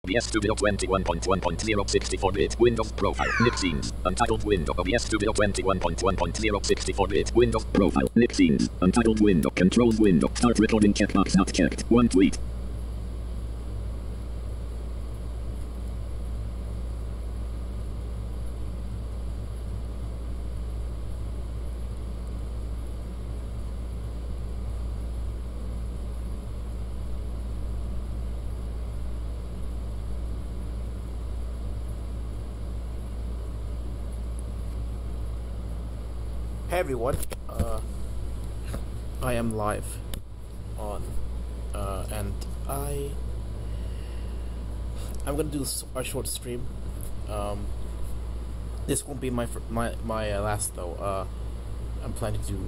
OBS Studio 21.1.0 Windows Profile. Nick Scenes. Untitled window. OBS Studio 21.1.0 Windows Profile. Nick Scenes. Untitled window. Controls window. Start recording checkbox not checked. One tweet. Hey everyone, I am live on, and I'm gonna do a short stream. This won't be my last though. I'm planning to do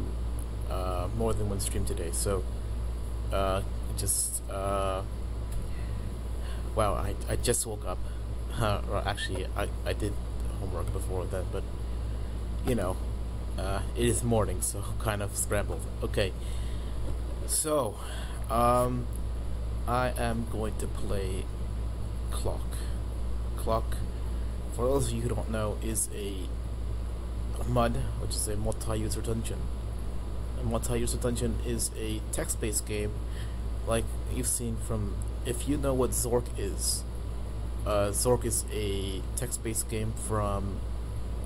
more than one stream today. So, wow, I just woke up. Well, actually, I did homework before then, but you know. It is morning, so kind of scrambled. Okay, so I am going to play Clock. Clock, for those of you who don't know, is a MUD, which is a multi-user dungeon. A multi-user dungeon is a text-based game, like you've seen from. If you know what Zork is a text-based game from.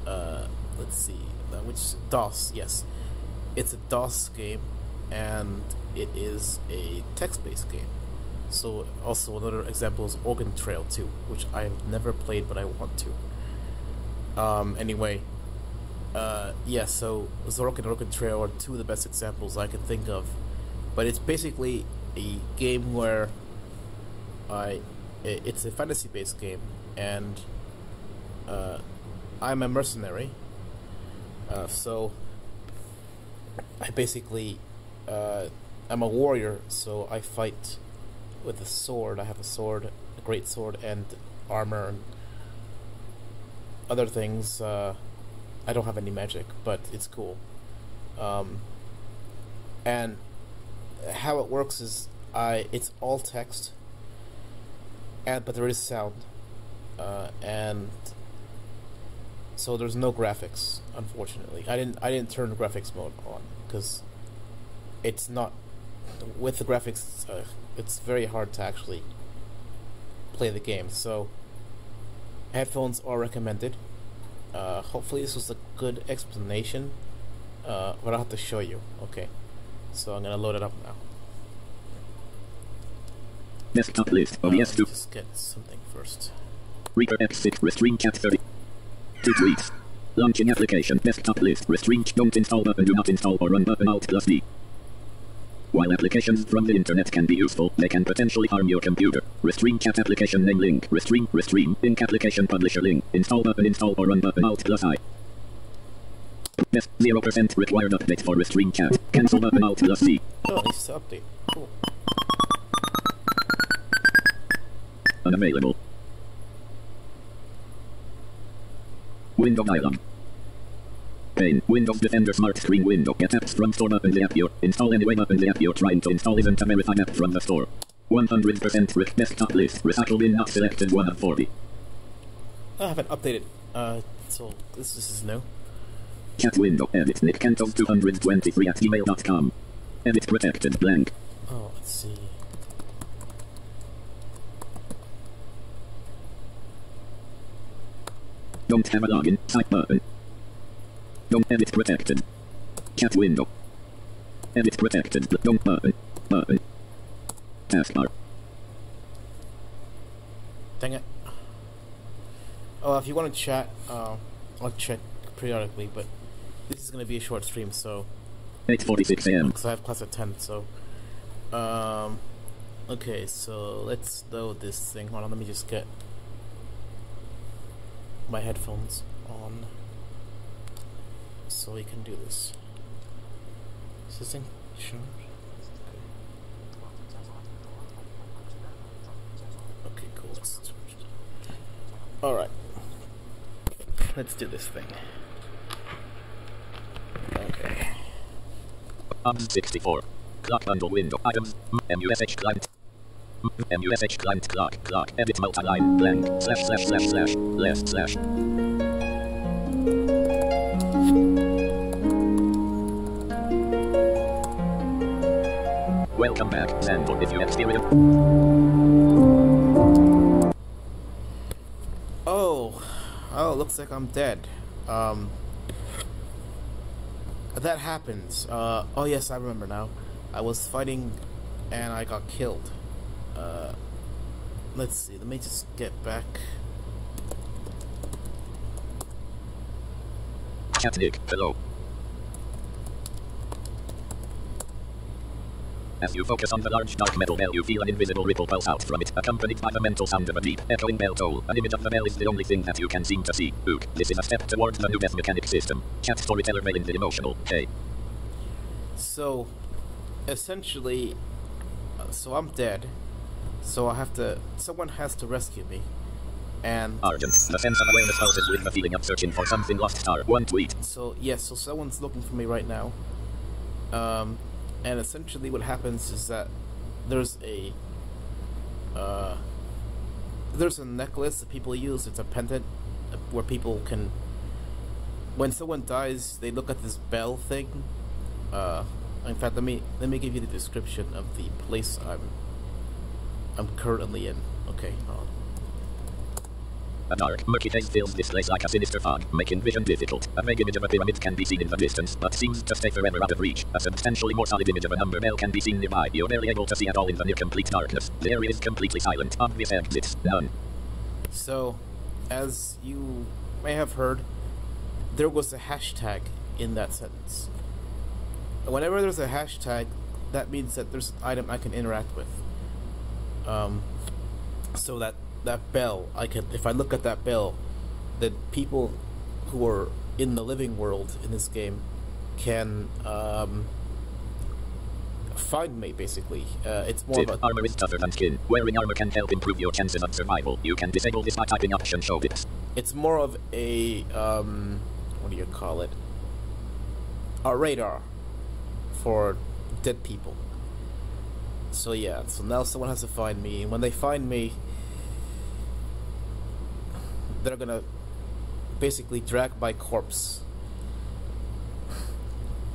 Let's see. Which DOS, yes, it's a DOS game, and it is a text-based game. So also another example is Oregon Trail 2, which I've never played but I want to. Anyway, yeah. So Zork and Oregon Trail are two of the best examples I can think of, but it's basically a game where it's a fantasy-based game, and I'm a mercenary. So I basically I'm a warrior, so I fight with a sword. I have a sword, a great sword, and armor and other things. I don't have any magic, but it's cool. And how it works is it's all text, but there is sound, and so there's no graphics, unfortunately. I didn't turn the graphics mode on because it's not with the graphics. It's very hard to actually play the game. So headphones are recommended. Hopefully this was a good explanation, but I'll have to show you. Okay, so I'm gonna load it up now. Desktop list. OBS just get something first. Reaper X6 Restring Cat 30. 2 tweets. Launching application. Desktop list. Restring. Don't install button. Do not install or run button. Alt plus D. While applications from the internet can be useful, they can potentially harm your computer. Restring Cat application name link. Restream. Ink application publisher link. Install button. Install or run button. Alt plus I. 0% required update for Restring Cat. Cancel button. Alt plus C. Oh, it's to update. Cool. Unavailable. Window dialog. Pane. Windows Defender Smart Screen window. Get apps from store button. The app you're install anyway button. The app you're trying to install isn't a verified app from the store. 100% risk desktop list. Recycle bin not selected 1 of 40. I haven't updated. So this is new. Chat window. Edit Nick Cantos 223 at gmail.com. Edit protected blank. Oh, let's see. Don't have a login. Site button. Don't edit protected. Chat window. Edit protected. Don't button. Button. Taskbar. Dang it. Oh, if you want to chat, I'll check periodically, but this is going to be a short stream, so... 8:46 a.m. Because I have class at 10, so... Okay, so let's load this thing. Hold on, let me just get my headphones on so we can do this. Is this thing charged? Okay, cool. It's charged. Alright. Let's do this thing. Okay. 64. Clock bundle window. Items. MUSH client. MUSH client clock edit multi-line blank /// left slash. Welcome back, Xandor. If you experience... Oh, looks like I'm dead. That happens. Oh yes, I remember now. I was fighting and I got killed. Let's see, let me just get back. Catnick, hello. As you focus on the large dark metal bell, you feel an invisible ripple pulse out from it, accompanied by the mental sound of a deep, echoing bell toll. An image of the bell is the only thing that you can seem to see. Ook, this is a step towards the new death mechanic system. Cat storyteller veiled in emotional. Hey. So, essentially, so I'm dead. So I have to, someone has to rescue me. And Argent, the sense of awareness pulses with the feeling of searching for something lost. Star, one tweet. So, yes, so someone's looking for me right now. And essentially what happens is that there's a necklace that people use. It's a pendant where people can, when someone dies, they look at this bell thing. In fact, let me give you the description of the place I'm currently in. Okay, hold on. A dark, murky haze fills this place like a sinister fog, making vision difficult. A vague image of a pyramid can be seen in the distance, but seems to stay forever out of reach. A substantially more solid image of a number bell can be seen nearby. You're barely able to see at all in the near complete darkness. The area is completely silent. Obvious exits. Done. So, as you may have heard, there was a hashtag in that sentence. Whenever there's a hashtag, that means that there's an item I can interact with. So that bell, I can, if I look at that bell, the people who are in the living world in this game can find me, basically. It's more about armor is tougher than skin. Wearing armor can help improve your chances of survival. You can disable this by typing option show bits. It's more of a what do you call it? A radar for dead people. So yeah, so now someone has to find me, and when they find me, they're gonna basically drag my corpse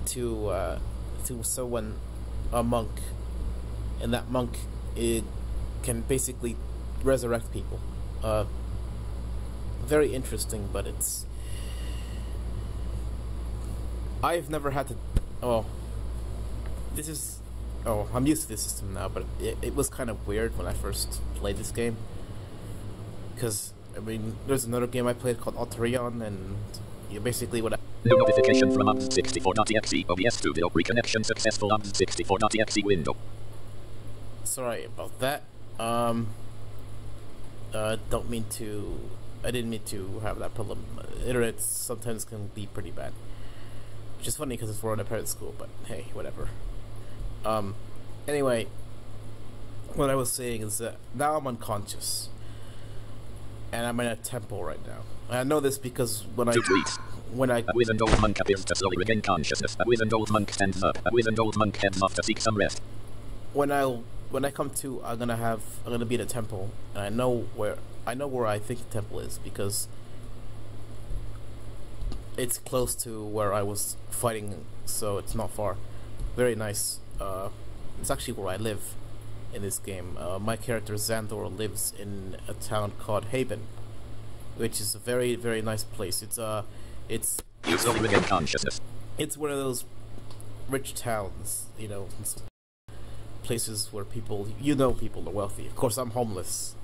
to someone, a monk, and that monk, it can basically resurrect people. Very interesting, but it's, I've never had to, I'm used to this system now, but it was kind of weird when I first played this game, because I mean, there's another game I played called Alterion, and you basically what. No notification from obs64.exe. OBS Studio reconnection successful. obs64.exe window. Sorry about that. I didn't mean to have that problem. Internet sometimes can be pretty bad, which is funny because we're in a parent school. But hey, whatever. Anyway, what I was saying is that now I'm unconscious. And I'm in a temple right now. I know this because when a wizened old monk appears to slowly regain consciousness. A wizened old monk stands up. A wizened old monk heads off to seek some rest. When I come to, I'm gonna be in a temple, and I know where I think the temple is because it's close to where I was fighting, so it's not far. Very nice. It's actually where I live. In this game, my character Xandor lives in a town called Haven, which is a very, very nice place. It's you slowly regain consciousness. It's one of those rich towns, you know, places where people are wealthy. Of course, I'm homeless.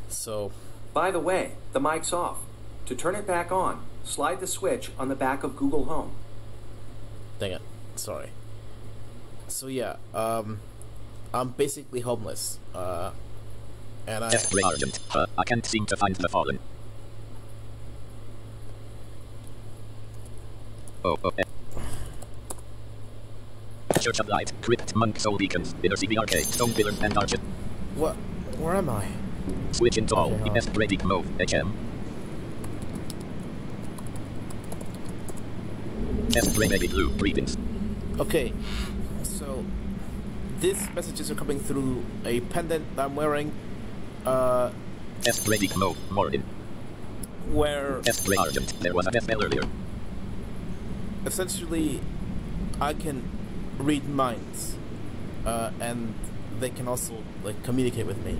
So, by the way, the mic's off. To turn it back on, slide the switch on the back of Google Home. Dang it, sorry. So yeah, I'm basically homeless, and Argent. I can't seem to find the fallen. Church of Light, Crypt, Monk, Soul Beacons, Inner CV Arcade, Stone Pillars, and Argent. What? Where am I? Switch into all. Best Brady mode. HM. Best Gray Baby Blue. Greetings. Okay, so these messages are coming through a pendant that I'm wearing. Test ready mode, Morgan. Where Test ray Argent. There was a test bell earlier. essentially I can read minds, and they can also like communicate with me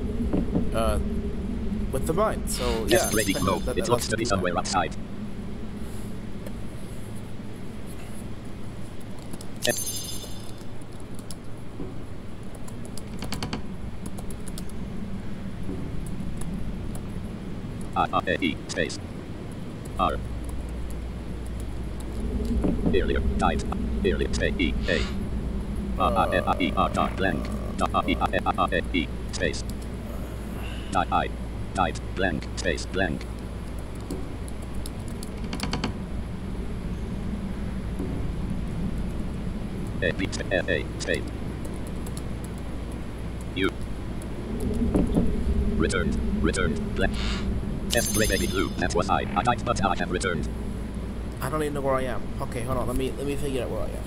with the mind. So Test yeah, ready mode. It looks to be somewhere outside. R-A-E space R earlier died earlier space E-A R-A-E-R dot blank R-A-E space I died blank space blank A space U returned blank. Test ray baby blue. That was I died, but I have returned. I don't even know where I am. Okay, hold on. Let me figure out where I am.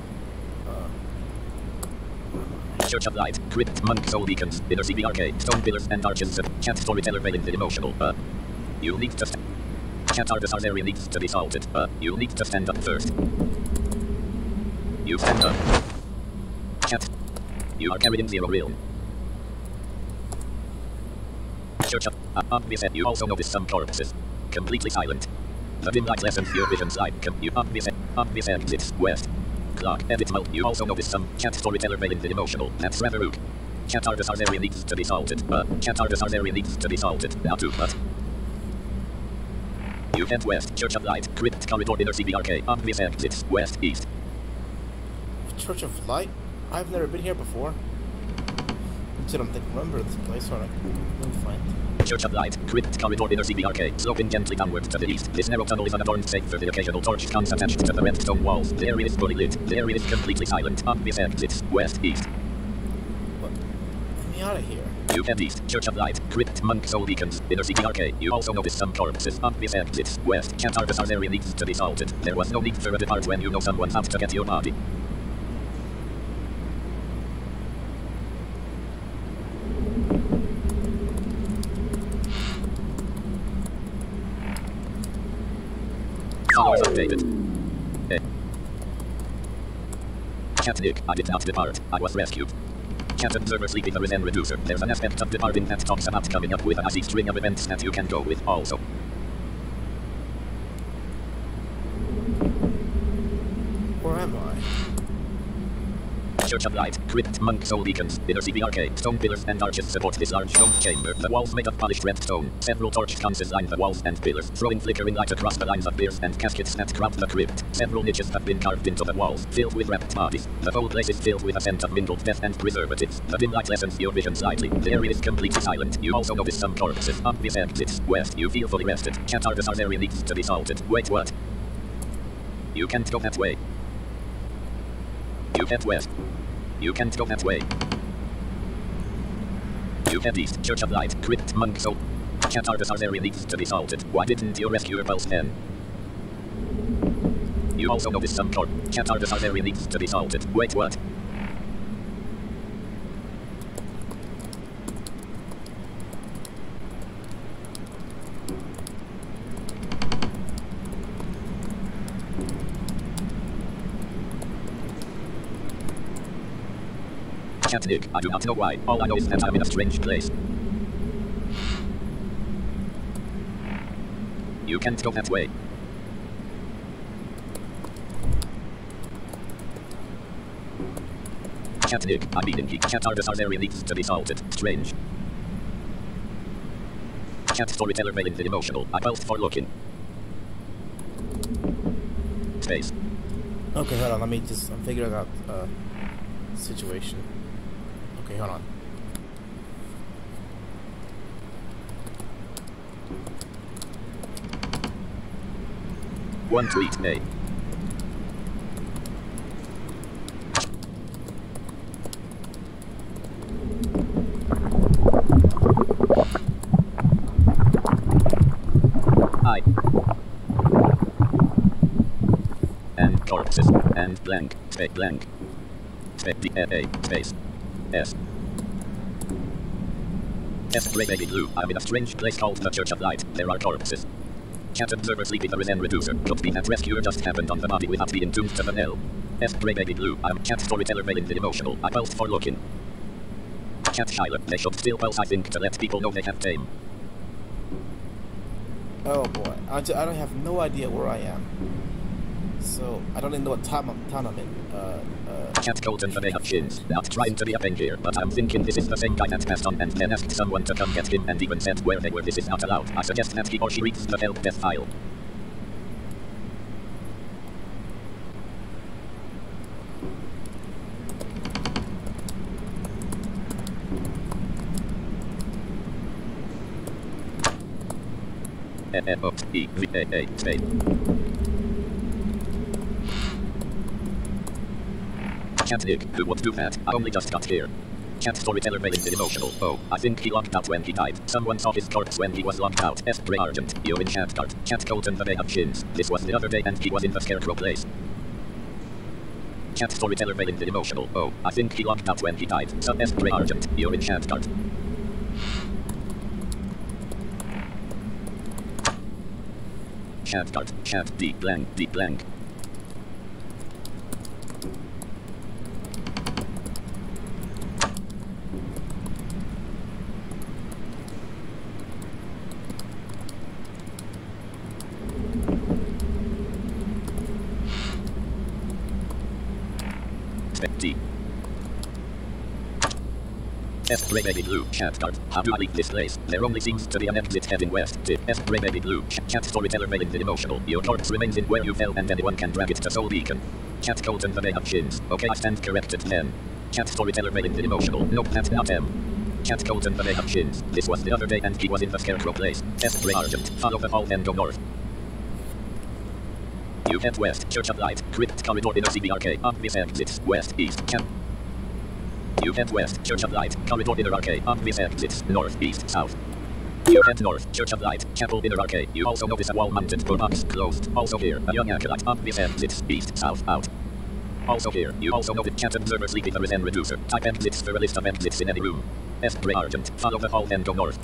Church of Light, Crypt, Monk, Soul Beacons, Inner CBRK, Stone Pillars and Arches, Cat Storyteller Veiled the Emotional. You need to Cat Argus area needs to be salted. You need to stand up first. You stand up. Cat. You are carrying 0 realm. Church of obvious. You also notice some corpses. Completely silent. The dim light lessens your vision's light. You obvious exits west. Clock edit mode. You also notice some Cat Storyteller Veiled the Emotional. That's rather rude. Cat Argus area needs to be salted. Cat Argus area needs to be salted. Now too, but you head west. Church of Light, Crypt Corridor Inner CBRK. Obvious exits west east. Church of Light? I've never been here before. I don't think remember this place. Alright, let me find. Church of Light, Crypt Corridor Inner CBRK, sloping gently downward to the east. This narrow tunnel is unadorned save for the occasional torch comes attached to the red stone walls. The area is fully lit. The area is completely silent. Obvious exits west east. What? Get me out of here. You head east. Church of Light, Crypt, Monk, Soul Beacons, Inner CBRK. You also notice some corpses. Obvious exits west. Cat Argus area needs to be salted. There was no need for a depart when you know someone's out to get your body. Followers updated. Cat Nick, I did not depart. I was rescued. Cat Observer sleeping the Zen Reducer. There's an aspect of departing that talks about coming up with an icy string of events that you can go with also. Where am I? Church of Light, Crypt, Monk, Soul Beacons, Inner CBRK, Stone Pillars and Arches support this large domed chamber. The walls made of polished red stone. Several torch cones line the walls and pillars, throwing flickering light across the lines of piers and caskets that crowd the crypt. Several niches have been carved into the walls, filled with wrapped bodies. The whole place is filled with a scent of mingled death and preservatives. The dim light lessens your vision slightly. The area is completely silent. You also notice some corpses. Obvious exits west. You feel fully rested. Cat Argus area needs to be salted. Wait, what? You can't go that way. You head west. You can't go that way. You head east. Church of Light, Crypt, Monk, Soul. Cat Argus area needs to be salted. Why didn't you rescue your pulse then? You also notice some Cat Argus area needs to be salted. Wait, what? Cat Nick, I do not know why. All I know is that I'm in a strange place. You can't go that way. Cat Nick, I'm eating heat. Cat Argus area needs to be salted. Strange. Cat Storyteller Veiled the Emotional. I pulsed for looking. Space. Okay, hold on. I'm figuring out situation. Okay, hold on. One tweet, A. And corpses, and blank, space blank. Space, space. S. S. Grey Baby Blue. I'm in a strange place called the Church of Light. There are corpses. Cat observer sleeping the Resen reducer. Could be that rescue just happened on the body without being tuned to the hell. S. Grey Baby Blue. I'm cat storyteller mailing the emotional. I pulsed for looking. Cat Shyler. They should still pulse, I think, to let people know they have tame. Oh boy, I don't have no idea where I am. So I don't even know what town I'm in. Cat Colton the Bay of Chins. Not trying to be a pain here, but I'm thinking this is the same guy that passed on and then asked someone to come get him and even said where they were. This is not allowed. I suggest that he or she reads the help death file. N-O-E-V-A-A Spain. Cat Nick, who would do that? I only just got here. Cat storyteller mailing the emotional. Oh, I think he logged out when he died. Someone saw his corpse when he was logged out. S. Grey Argent, you in chat card. Cat Colton the Bay of Chins. This was the other day and he was in the scarecrow place. Cat storyteller mailing the emotional. Oh, I think he logged out when he died. So S. Grey Argent, you in chat card. Chat card. Chat D blank D blank. D. S. Grey Baby Blue. Chat card. How do I leave this place? There only seems to be an exit heading west. S. Grey Baby Blue. Chat storyteller mailing the emotional. Your corpse remains in where you fell and anyone can drag it to Soul Beacon. Chat Colton the Bay of Chins. Okay, I stand corrected then. Chat storyteller mailing the emotional. Nope, that's not M. Chat Colton the Bay of Chins. This was the other day and he was in the scarecrow place. S. Grey Argent. Follow the hall and go north. You head west, Church of Light, Crypt Corridor inner CBRK, obvious exits, west, east, camp. You head west, Church of Light, Corridor inner arcade, obvious exits, north, east, south. You head north, Church of Light, Chapel inner arcade. You also notice a wall mounted door box closed. Also here, a young acolyte, obvious exits, east, south, out. Also here, you also noted cat observer sleeping the Resen reducer. Type exits for a list of exits in any room. S. Grey Argent, follow the hall and go north.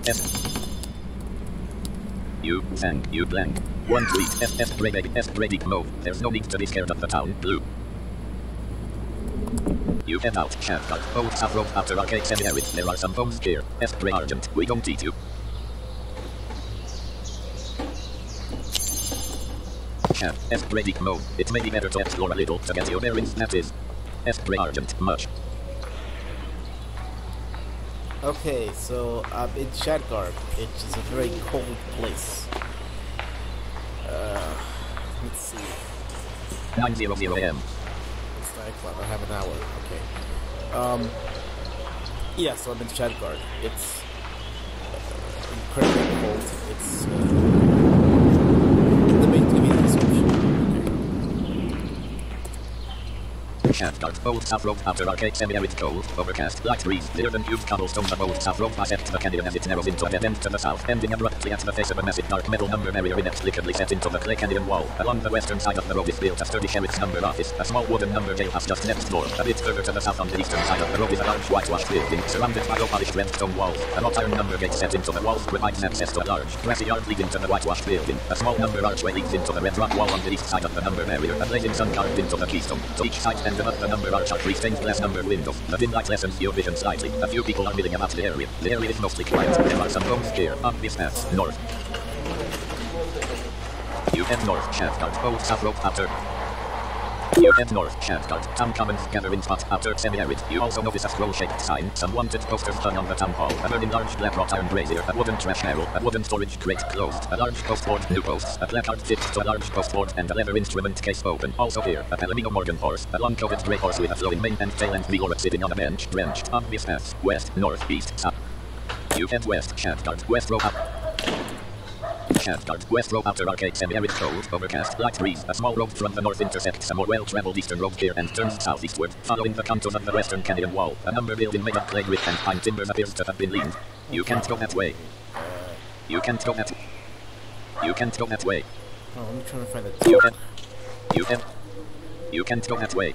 S. You, thank you blank. One tweet, S. Grey Baby, S. Grey Deep Move. There's no need to be scared of the town, blue. You head out, chat card. Old South Road after Arcade Seminary. There are some phones here. S. Grey Argent, we don't eat you. Chat, S. Grey Deep Move. It may be better to explore a little to get your bearings, that is. S. Grey Argent, much. Okay, so I'm in Shadguard. It's just a very cold place. Let's see. 9:00 a.m. It's 9 o'clock. I have an hour. Okay. Yeah, so I'm in Shadguard. It's incredibly cold. It's let me give you the description. Chat card. Old South Road after Arcade Semi-arid cold, overcast, light breeze, near the cube cobblestones of Old South Road bisect the canyon as it narrows into a dead end to the south, ending abruptly at the face of a massive dark metal number barrier inexplicably set into the clay canyon wall. Along the western side of the road is built a sturdy sheriff's number office. A small wooden number jailhouse just next door. A bit further to the south on the eastern side of the road is a large whitewashed building surrounded by low-polished red stone walls. A wrought iron number gate set into the walls provides access to a large grassy yard leading to the whitewashed building. A small number archway leads into the red rock wall on the east side of the number barrier. A blazing sun carved into the keystone. To each side and above the number arch are three stained glass number windows. The dim light lessens your vision slightly. A few people are milling about the area. The area is mostly quiet. There are some homes here. Obvious paths north. You head north, chat card. Old South Road after. You head north, chat card. Town Commons gathering spot after semi-arid. You also notice a scroll-shaped sign. Some wanted posters hung on the town hall. A burning large black wrought iron brazier. A wooden trash barrel. A wooden storage crate closed. A large postboard, new posts. A placard fixed to a large postboard and a leather instrument case open. Also here, a Palomino Morgan horse. A long-coated grey horse with a flowing mane and tail and Vigor sitting on a bench. Drenched. Obvious paths. West, north, east, south. You head west, chat card. West row up. Chat card. West row after Arcade Semi-arid cold, overcast, light breeze. A small road from the north intersects a more well-traveled eastern road here and turns southeastward, following the contours of the western canyon wall. A number building made of clay grit and pine timbers appears to have been leaned. You can't go that way. You can't go that. You can't go that way. Oh, I'm trying to find it. You can't. You can't. You can't go that way.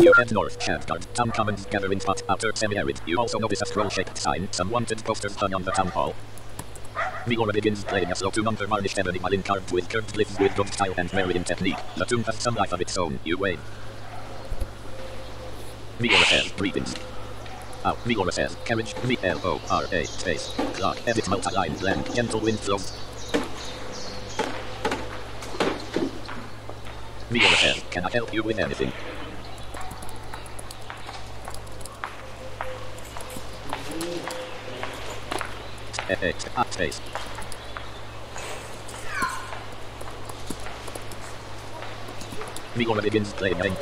You head north, Shavgard. Town Commons gathering spot, outer semi-arid. You also notice a scroll-shaped sign, some wanted posters hung on the town hall. Vigora begins playing a slow tune on the varnished ebony violin carved with curved glyphs with drum style and Marian technique. The tune has some life of its own. You wave. Vigora says, greetings. Out. Vigora says, carriage, V-L-O-R-A, space, clock, edit multi-line, land, gentle wind flow. Vigora says, can I help you with anything? Space. Vigora begins playing game.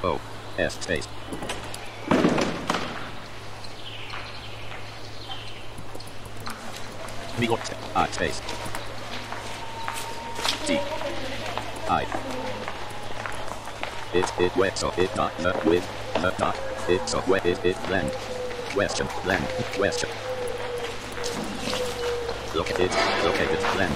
O S space. Vigora I space. T I. It wet so it not the with the dot. It so wet it land. Question land question. Look at it, located land.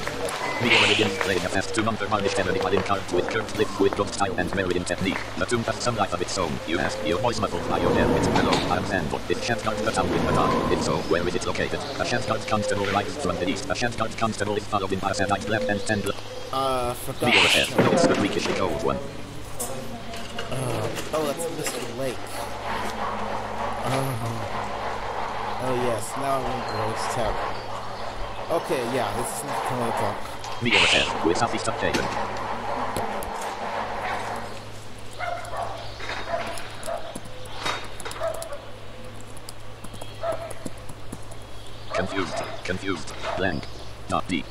Vigora begins playing a fast tune under varnished ebony violin carved with curved lift with drum style and Marian technique. The tune has some life of its own. You ask, your voice muffled by your helmet. Hello, I'm Sandor. Is Shavgard the town in the dark? If so, where is it located? A Shavgard constable arrives from the east. A Shavgard constable is following by a Sadite left and 10 forgot. Vigora says, no, it's the freakishly cold one. Oh, that's Mr. Lake. Oh yes, now I remember his tavern. Okay, yeah, this is not the talk. Vigora says, we're southeast of Taven. Confused, blank, not D.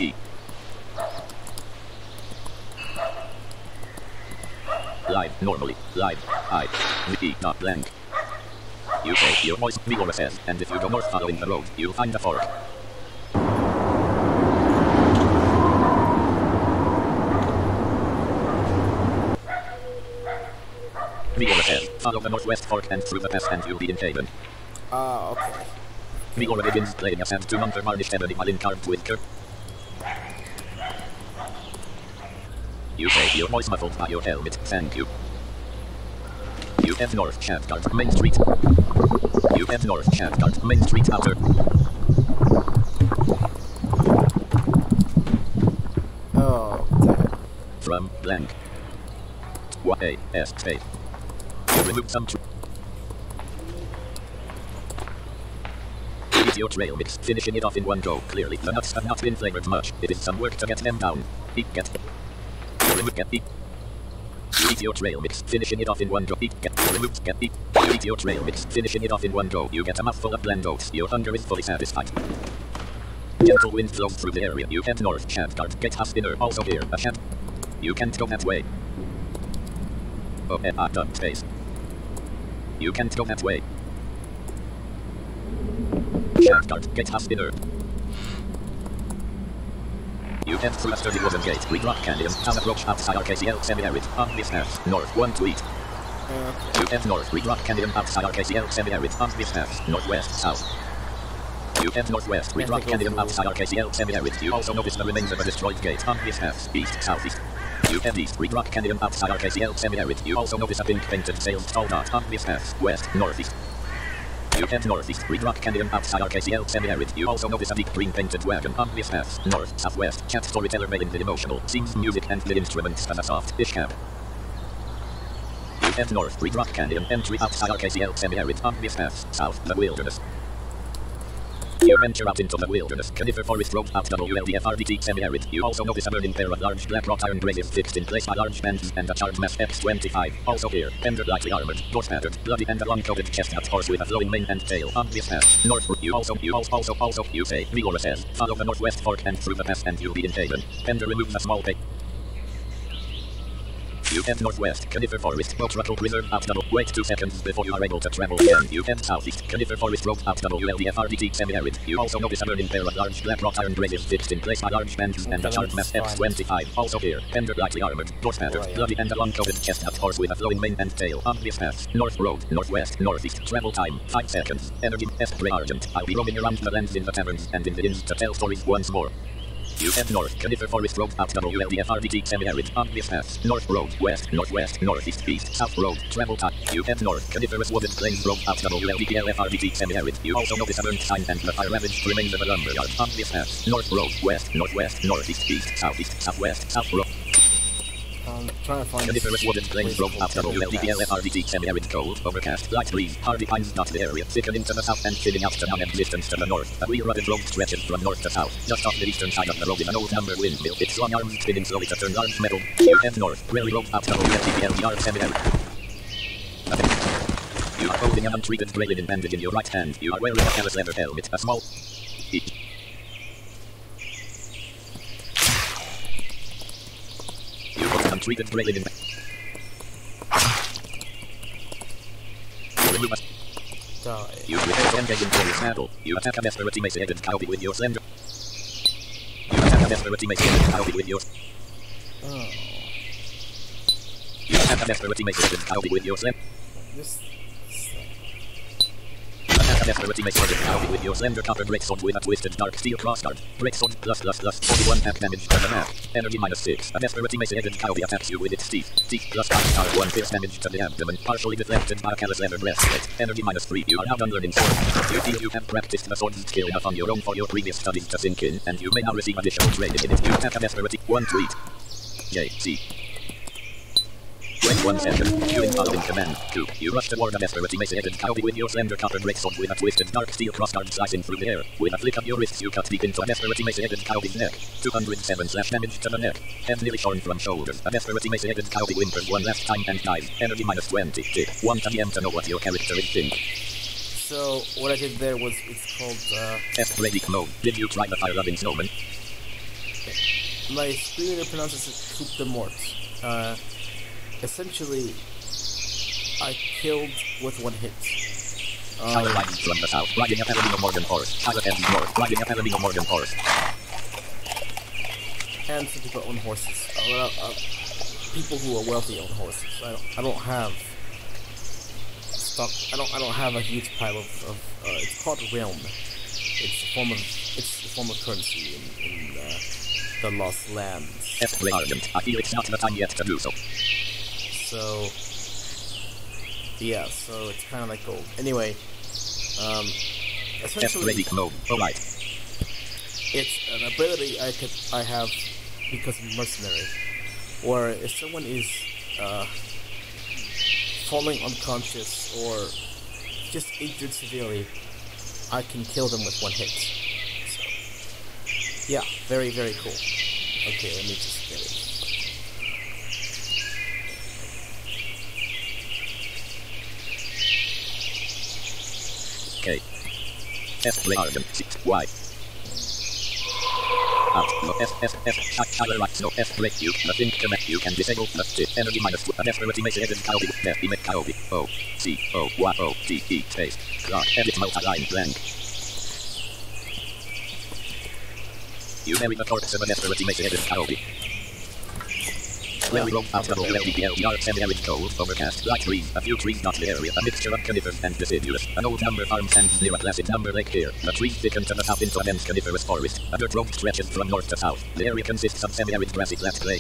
E. Live, normally, live, I, V, not blank. You say your voice, Vigora says, and if you go north following the road, you'll find a fork. Vigora says, follow the northwest fork and through the pass and you'll be in Taven. Okay. Vigora begins playing a sad tune under varnished ebony violin carved with curve. You say your voice muffled by your helmet, thank you. You head north, Shavgard, Main Street. You head north, Shavgard, Main Street, outer. Oh, damn. From blank. Y-A-S space. You remove some Eat your trail mix, finishing it off in one go. Clearly, the nuts have not been flavored much. It is some work to get them down. Get. Remove get. Eat your trail mix, finishing it off in one go. Remove get. Eat your trail mix, finishing it off in one go. You get a mouthful of blend oats. Your hunger is fully satisfied. Gentle wind flows through the area. You head north, Shavgard. Get a spinner. Also here, a shaft. You can't go that way. Oh, done space. You can't go that way. Shavgard, get a spinner. You head through a sturdy wooden gate. We drop Canyon. Town approach outside RKCL semi-arid. On this path, north 1 tweet. You head north. We drop Canyon outside RKCL semi-arid. On this path, northwest, south. You head northwest. We drop Canyon outside RKCL semi-arid. You also notice the remains of a destroyed gate. On this path, east, southeast. You head east. We drop Canyon outside RKCL semi-arid. You also notice a pink painted sailed tall dot. On this path, west, northeast. You head northeast, we drop Canyon outside RKCL semi-arid. You also notice a deep green painted wagon on this path, north, southwest. Chat storyteller mainly emotional, sings music and the instruments as a soft-ish cap. You head north, we drop Canyon, entry outside RKCL semi-arid. On this path, south, the wilderness. You venture out into the wilderness, conifer forest road out WLDFRDT semi-arid. You also notice a burning pair of large black wrought iron braziers fixed in place by large bands and a charred mass X-25. Also here, Pender lightly armored, dwarf patterned, bloody and a long-coated chestnut horse with a flowing mane and tail. On this path, north, you say, Vigora says, follow the northwest fork and through the pass and you'll be in Taven. Pender removes a small pay. You head northwest, Conifer Forest, Botruncle Reserve out double. Wait 2 seconds before you are able to travel again. You head southeast, Conifer Forest Road out double ULDFRDT semi-arid. You also notice a burning pair of large black wrought iron braziers fixed in place by large bands and a sharp mass F-25. Also here, Pender lightly armored, horse pattern, bloody and a long-coated chestnut horse with a flowing mane and tail. Obvious path, north road, northwest, northeast, travel time, 5 seconds. Energy, Esprit Argent. I'll be roaming around the lands in the taverns and in the inns to tell stories once more. You head north, Conifer Forest Road out WLDFRDT semi-arid. Obvious path, north road, west, northwest, northeast, east, south road, travel time. You head north, Coniferous Wooded Plains Road out WLDPLFRDT semi-arid. You also notice a burnt sign and the fire-ravaged remains of a lumberyard. Obvious path, north road, west, northwest, northeast, east, southeast, southwest, south road. Trying to find Coniferous Wooded Plains Road out WLDPLFRDT semi-arid cold, overcast, light breeze, hardy pines dot the area, thickening to the south and thinning out to non-existence to the north. A wee rugged road stretches from north to south. Just off the eastern side of the road is an old lumber windmill, its long arms spinning slowly to turn large metal. You head north, Prairie Road out WLDPLDR semi-arid. You are holding an untreated gray-linen bandage in your right hand. You are wearing a callous leather helmet, a small... You hold an untreated gray-linen... Die. You prepare engage into your saddle. You attack a desperate emaciated cowboy with your slender... You attack a desperate emaciated cowboy with your... Oh. You attack a desperate emaciated cowboy with your slender... This... Attack a desperate emaciated cowboy with your slender copper breaksword with a twisted dark steel crossguard. Breaksword plus 41 pack damage to the map. Energy -6. A desperate emaciated cowboy attacks you with its teeth. Teeth plus 1 pierce damage to the abdomen. Partially deflected by a callous leather breastplate. Energy -3. You are now done learning sword. You feel you have practiced the sword skill enough on your own for your previous studies to sink in, and you may now receive additional training in it. You attack a desperate... 1 tweet. J.C. Wait 1 second. Queuing following command. 2. You rush toward a desperate emaciated cowboy with your slender copper breaksword with a twisted dark steel crossguard slicing through the air. With a flick of your wrists you cut deep into a desperate emaciated cowboy's neck. 207 slash damage to the neck. Head nearly shorn from shoulders. A desperate emaciated cowboy whimpers one last time and dies. Energy -20. Tick. 1 TM to know what your character is think. So, what I did there was, it's called, F-Bradic mode. Did you try the fire-loving snowman? my screener pronounces it Coup de Mort. Essentially, I killed with 1 hit. Tyler Lyons from the south, riding a Palomino Morgan horse. Tyler M. north, riding a Palomino Morgan horse. And some people own horses. People who are wealthy own horses. I don't have stock. I don't have a huge pile of it's called realm. It's a form of currency in the Lost Lands. F-Play Argent. I feel it's not the time yet to do so. So yeah, so it's kind of like gold. Anyway, essentially, mode. Alright. it's an ability I have because I'm mercenary. Or if someone is falling unconscious or just injured severely, I can kill them with 1 hit. So, yeah, very, very cool. Okay, let me just get it. K. F-Play Argent. Y. Out. No F. Tyler Lights. No F-Play. You. Nothing connect. You can disable. Left. Energy -2. A desperate emaciated cowboy. Death. Emit cowboy. O. C. O. Y. O. T. E. Space. Clock. Edit multi-line blank. You bury the corpse of a desperate emaciated cowboy. Prairie Road out WLDPLDR semi-arid cold, overcast, light breeze, a few trees dot the area, a mixture of conifers and deciduous. An old lumber farm stands near a placid lumber lake here. The trees thicken to the south into a dense coniferous forest. A dirt road stretches from north to south. The area consists of semi-arid grassy flat clay.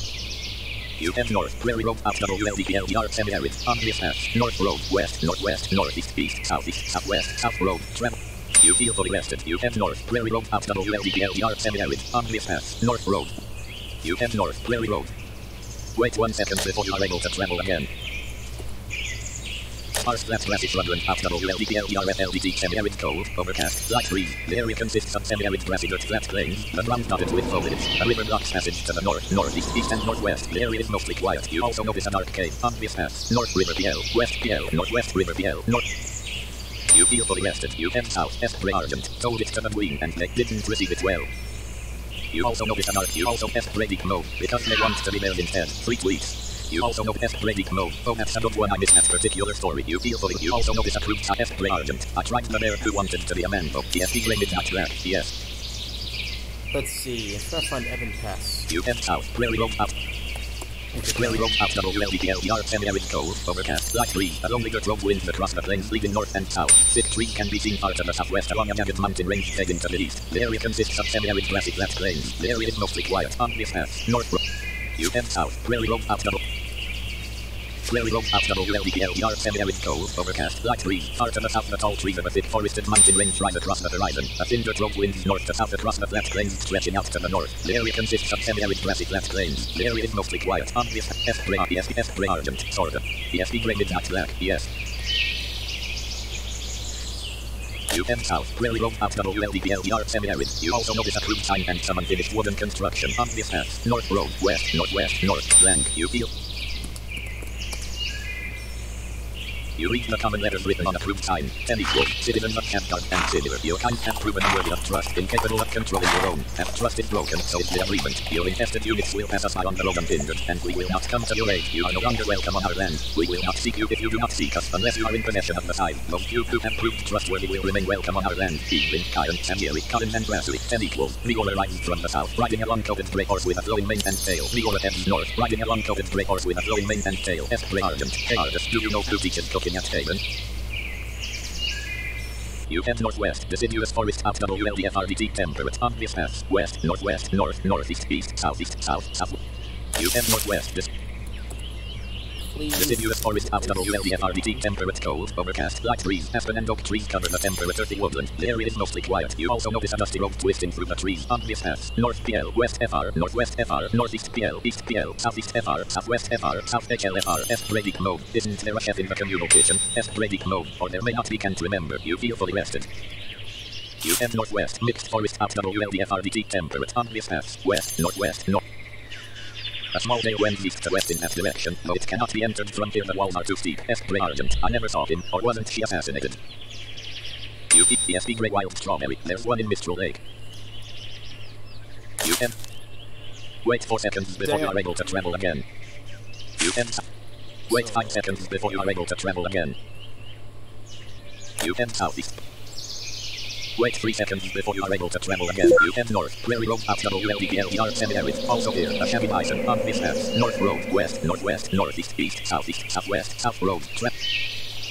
You head north, Prairie Road out WLDPLDR semi-arid. Obvious path, north road, west, northwest, northeast, east, southeast, southwest, south road, travel. You feel fully rested. You head north, Prairie Road out WLDPLDR semi-arid. Obvious path, north road. You head north, Prairie Road. Wait 1 second before you are able to travel again. Sparse flat grassy shrubland out WLDPLDR FLDT semi-arid cold, overcast, light breeze. The area consists of semi-arid grassy dirt flat plains, the ground dotted with foliage. A river blocks passage to the north, northeast, east and northwest. The area is mostly quiet. You also notice a dark cave. Obvious path, north river PL, west PL, northwest river PL, north. You feel fully rested. You head south, F-Play Argent, told it to the queen and they didn't receive it well. You also notice an arc. You also F-Bradic mode, because they want to be there instead. 3 tweets. You also know F. Brady Mode. Oh, that's another one I missed that particular story. You feel fully. You also know this approved F. Bray Argent. I tried the bear who wanted to be a man. Oh, yes, he blamed that track. Yes. Let's see. If I find Evan Pass. You head south. Prairie Road out. Prairie Road out double LDPL yard semi-arid cold. Overcast. Light breeze. A lonely dirt road winds across the plains leading north and south. Thick trees can be seen far to the southwest along a jagged mountain range heading to the east. The area consists of semi-arid grassy flat plains. The area is mostly quiet. On this path. North Road. You head south. Prairie Road out double. Prairie Road out double LDPL yard semi-arid cold. Overcast. Light breeze. Far to the south the tall trees of a thick forested mountain range rise across the horizon. A thin dirt road winds north to south across the flat plains stretching out to the north. The area consists of semi-arid grassy flat plains. The area is mostly quiet. On this F. Bray F. Bray Argent. Sorta. ESP graded that black. Yes. You head south. Prairie Road out double LDPL yard semi-arid. You also notice a crude sign and some unfinished wooden construction. On this path. North Road. West. Northwest. North. Blank. You feel. You read the common letters written on a crude sign. 10 equal. Citizens of Campguard and similar. Your kind have proven unworthy of trust, incapable of controlling your own. Have trust is broken, so is the agreement. Your infested units will pass us by on the road unhindered, and we will not come to your aid. You are no longer welcome on our land. We will not seek you if you do not seek us, unless you are in possession of the side. Most you who have proved trustworthy will remain welcome on our land. Evelyn, Kyron, Samiri, Colin, and Grassley. 10 equal. Rigor arrives from the south, riding a long-coated grey horse with a flowing mane and tail. Rigor heads north, riding a long-coated grey horse with a flowing mane and tail. F. Bray Argent. Hey artist, do you know who teaches cooking at Haven? You head northwest, deciduous forest out WLDFRDT temperate on this path. West, northwest, north, northeast, east, southeast, south, south. You head northwest, deciduous forest out WLDFRDT temperate cold, overcast, light breeze, aspen and oak trees cover the temperate earthy woodland. The area is mostly quiet. You also notice a dusty road twisting through the trees on this path. North PL, west FR, northwest FR, northeast PL, east PL, southeast FR, southwest FR, south HLFR, F. Brady Mode. Isn't there a chef in the communal kitchen? F. Brady Mode, or there may not be, can't remember. You feel fully rested. You head northwest, mixed forest out WLDFRDT temperate on this path. West, northwest, north. A small dale wends east to west in that direction, though it cannot be entered from here, the walls are too steep. F. Bray Argent. I never saw him, or wasn't she assassinated? You eat ESP Grey Wild Strawberry. There's one in Mistral Lake. You can wait 4 seconds before you are able to travel again. You can wait 5 seconds before you are able to travel again. You can southeast. Wait 3 seconds before you are able to travel again. You head north. Prairie Road out WLDPL yard semi-arid. Also here, a shabby bison on this path. North Road, west, northwest, northeast, east, southeast, southwest, south road.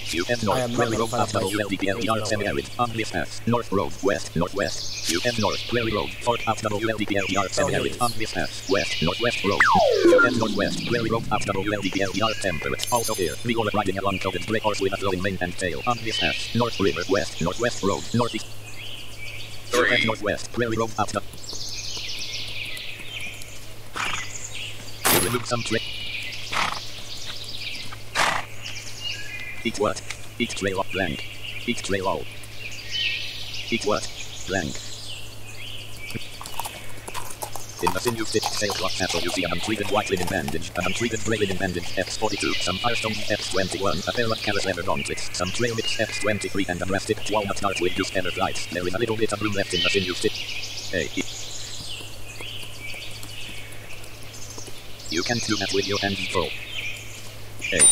You head north. Prairie Road out WLDPL yard semi-arid. On this path. North Road, west, northwest. You head north. Prairie Road. Fort out WLDPL yard semi-arid. On this path. West, northwest road. You head northwest. Prairie Road out WLDPL yard temperate. Also here, Rigor riding a long-coated grey horse with a flowing mane and tail. On this path. North River, west, northwest road, northeast. Head northwest, Prairie Road out. You remove some trail. Eat what? Eat trail of blank. Eat trail all. Eat what? Blank. In the sinew stitched sailcloth tassel you see an untreated white linen bandage, an untreated grey linen bandage X42, some Firestone X21, a pair of callous leather gauntlets, some trail mix X23 and a brass tipped walnut dart with used feather flights. There is a little bit of room left in the sinew stitch. Hey. You can't do that with your hands full. Hey.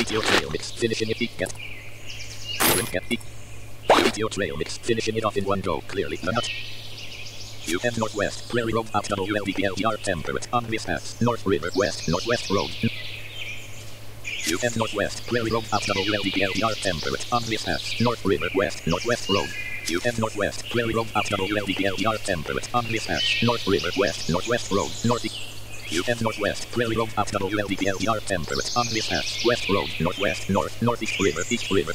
Eat your trail mix, finishing it, get. Eat your trail mix, finishing it off in one go, clearly the nut. You head northwest, Prairie Road out WLDPL yard temperate on this path. North River, west, northwest road. You head northwest, Prairie Road out WLDPL yard temperate on this path. North River, west, northwest road. You head northwest, Prairie Road out WLDPL yard temperate on this path. North River, west, northwest road, northeast. You head northwest, Prairie Road out WLDPL yard temperate on this path. West road, northwest, north, northeast river, east river.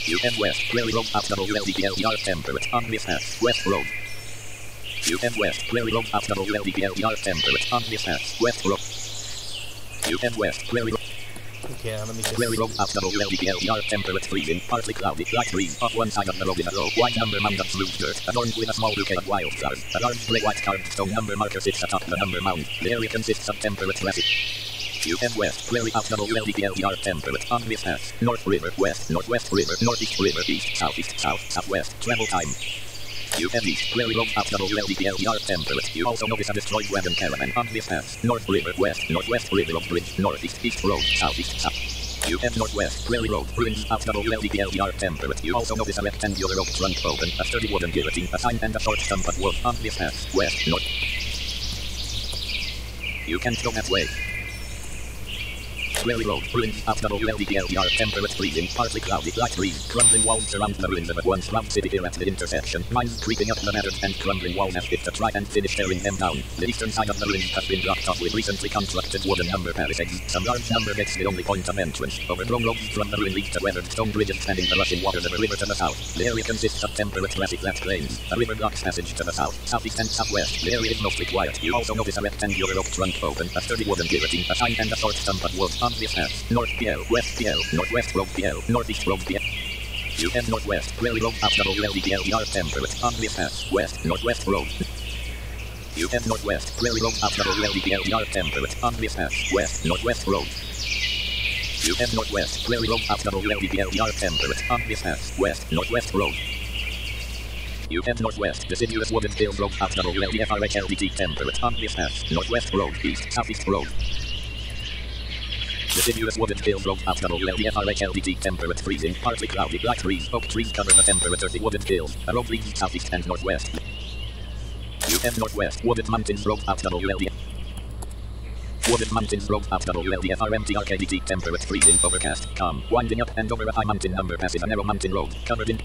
You head west, Prairie Road out WLDPL yard temperate on this path. West road. You head west, Prairie Road out WLDPL yard temperate on this path. West road. You head west, Prairie Road. Okay, let me just... Prairie Road out WLDPL yard temperate freezing, partly cloudy, light breeze, off one side of the road in a row, white number mound of smooth dirt, adorned with a small bouquet of wildflowers. A large grey-white carved stone number marker sits atop the number mound. The area consists of temperate grassy. You head west, Prairie out WLDPL yard temperate on this path. North River, west, northwest river, northeast river, east, southeast, south, southwest. Travel time. You head east, Prairie Road after LDPL yard temperate. You also notice a destroyed wagon caravan on this path. North River, west, northwest River of Bridge, northeast, east road, southeast, south. You head northwest, Prairie Road, ruins after LDPL yard temperate. You also notice a rectangular oak trunk open, a sturdy wooden guillotine, a sign and a short stump of wood on this path. West, north. You can't go that way. Prairie Road, ruins after LDPL yard temperate freezing, partly cloudy, light breeze, crumbling walls surround the ruins of a once proud city here at the intersection, mines creeping up the ladder and crumbling walls as if to try and finish tearing them down. The eastern side of the ruins has been blocked off with recently constructed wooden number palisades. Some large number gates the only point of entrance. Overgrown roads from the ruin lead to weathered stone bridges spanning the rushing waters of a river to the south. The area consists of temperate grassy flat plains. A river blocks passage to the south, southeast and southwest. The area is mostly quiet. You also notice a rectangular oak trunk open, a sturdy wooden guillotine, a sign and a short stump of wood on this path. North PL, West PL, Northwest Road PL, Northeast Road PL. You head northwest, Prairie Road after LDPL yard temperate on this path. West, Northwest Road. You head northwest, Prairie Road after LDPL yard temperate on this path. West, Northwest Road. You head northwest, Prairie Road after LDPL yard temperate on this path. West, Northwest Road. You head northwest, deciduous wooden field road after LDFRHLDT temperate on this path. Northwest Road, east, southeast road. Deciduous wooden field road after LDFRHLDT temperate freezing, partly cloudy, light breeze, oak trees cover the temperate earthy wooden field. A road leads southeast and northwest. You head northwest, wooded mountains road after LD. Wooded mountains road after LDFRMTRKDT temperate freezing, overcast, calm, winding up and over a high mountain number passes a narrow mountain road, covered in.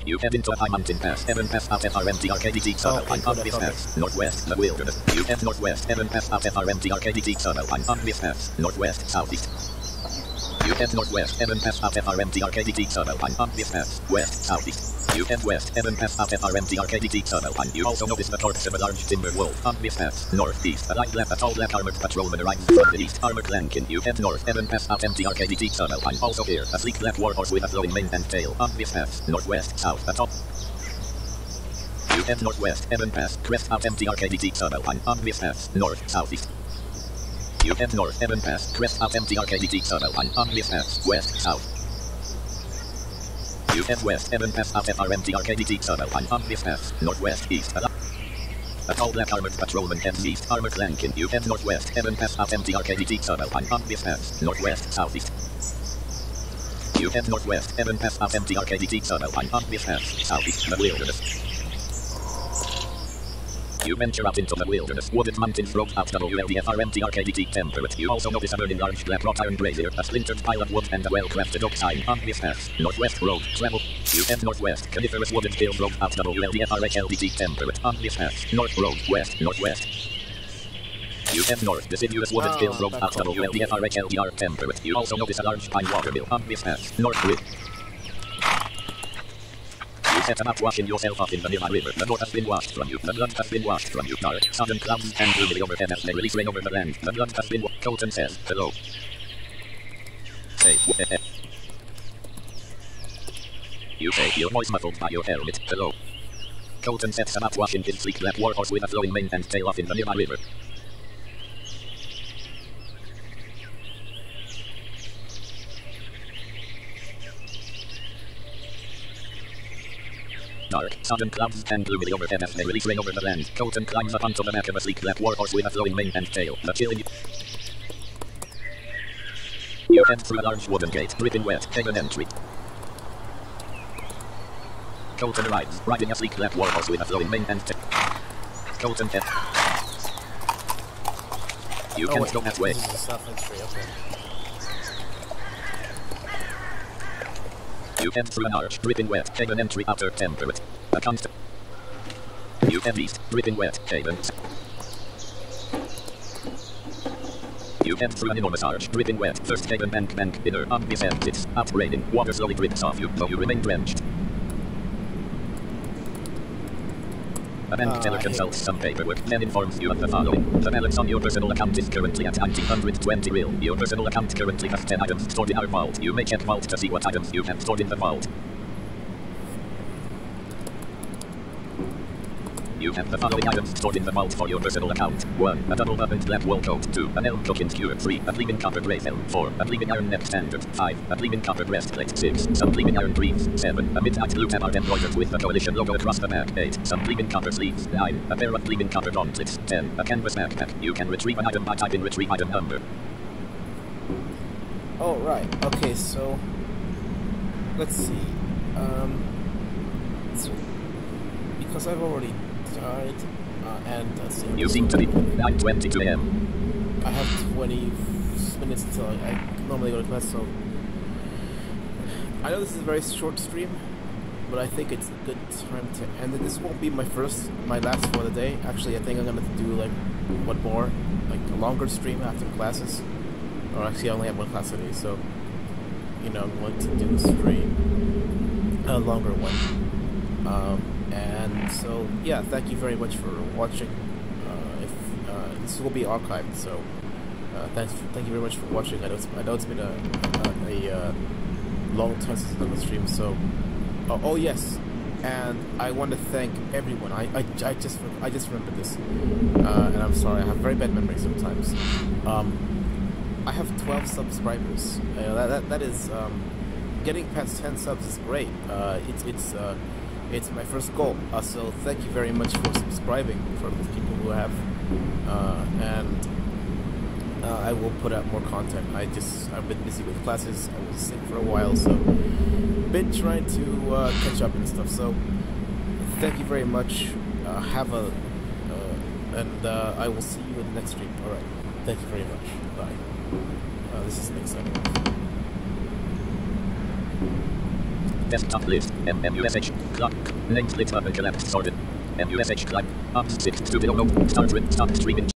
You head into a high mountain pass, Evan Pass out FRMTRKDT Subalpine on this pass, northwest, the wilderness. You head northwest, Evan Pass out FRMTRKDT Subalpine on this pass, northwest, southeast. You head northwest, Evan Pass out FRMTRKDT Subalpine on this pass, west, southeast. You head west, Evan Pass out FRMTRKDT Subalpine. You also notice the corpse of a large timber wolf on this pass, northeast. A tall black armored patrolman arrives from the east, armored Lankin. You head north, Evan Pass out MTRKDT Subalpine. Also here, a sleek black warhorse with a flowing mane and tail on this pass, northwest, south, atop. You head northwest, Evan Pass, crest out MTRKDT Subalpine on this pass, north, southeast. You head north, Evan Pass, crest out MTRKDT Subalpine on this pass, west, south. You head west, Evan Pass out FRMTRKDT Subalpine on this pass, northwest, east. A tall black armored patrolman heads east, armored Lankin. You head northwest, Evan Pass out MTRKDT Subalpine on this pass, northwest, southeast. You head northwest, Evan Pass out MTRKDT Subalpine on this pass, southeast, the wilderness. You venture out into the wilderness, wooded mountains road after WLDFRMTRKDT temperate. You also notice a burning large black wrought iron brazier, a splintered pile of wood and a well-crafted oak sign on this path. Northwest road, travel. You head northwest, coniferous wooden field road after WLDFRHLDT temperate on this path. North road, west, northwest. You head north, deciduous wooden field road after WLDFRHLDR temperate. You also notice a large pine water mill on this path. North ridge. You set about washing yourself off in the nearby river. The blood has been washed from you. The blood has been washed from you. Dark, sudden clouds and gloomy overhead as they release rain over the land. The blood has been washed. Colton says, hello. Say, you say, your voice muffled by your helmet. Hello. Colton sets about washing his sleek black warhorse with a flowing mane and tail off in the nearby river. Dark, sudden clouds and gloomy overhead as they release rain over the land. Colton climbs up onto the back of a sleek black warhorse with a flowing mane and tail. The chilling. You head through a large wooden gate, dripping wet, haven entry. Colton arrives, riding a sleek black warhorse with a flowing mane and tail. Colton head. You can't go that way. This is a self-entry, okay. You head through an arch, dripping wet, haven entry after temperate. A constant. You head east, dripping wet, haven. You head through an enormous arch, dripping wet, first haven bank, inner, on this end, it's up raining, water slowly drips off you, though you remain drenched. A bank teller consults some paperwork, then informs you of the following. The balance on your personal account is currently at 1920 mil. Your personal account currently has 10 items stored in our vault. You may check vault to see what items you have stored in the vault. You have the following items stored in the vault for your personal account. 1. A double buttoned black wall coat. 2. An elm cooking skewer. 3. A gleaming copper brace helm. 4. A gleaming iron neck standard. 5. A gleaming copper breastplate. 6. Some gleaming iron greaves. 7. A mid-height blue tabard embroidered with the coalition logo across the back. 8. Some gleaming copper sleeves. 9. A pair of gleaming copper gauntlets. 10. A canvas backpack. You can retrieve an item by typing retrieve item number. Oh, right. Okay, so let's see. So, because I've already died, and let's see. You seem to be 9:22 a.m. I have 20 minutes until I normally go to class, so I know this is a very short stream, but I think it's a good time to end it. This won't be my last for the day. Actually, I think I'm gonna do like one more, like a longer stream after classes. Or actually, I only have one class a day, so you know, I'm going to do a stream, a longer one. And so, yeah, thank you very much for watching. This will be archived, so thank you very much for watching. I know it's been a long time since I've done the stream. So, oh yes, and I want to thank everyone. I just remembered this, and I'm sorry. I have very bad memory sometimes. I have 12 subscribers. That is getting past 10 subs is great. It's my first goal. So thank you very much for subscribing for those people who have. And I will put out more content. I've been busy with classes. I was sick for a while, so been trying to catch up and stuff. So thank you very much. And I will see you in the next stream. All right. Thank you very much. Bye. This is Nick signing off. Desktop list. MUSH. Clock. Name split up and collapsed sorted. MUSH climb. Up 6 to below. Start streaming.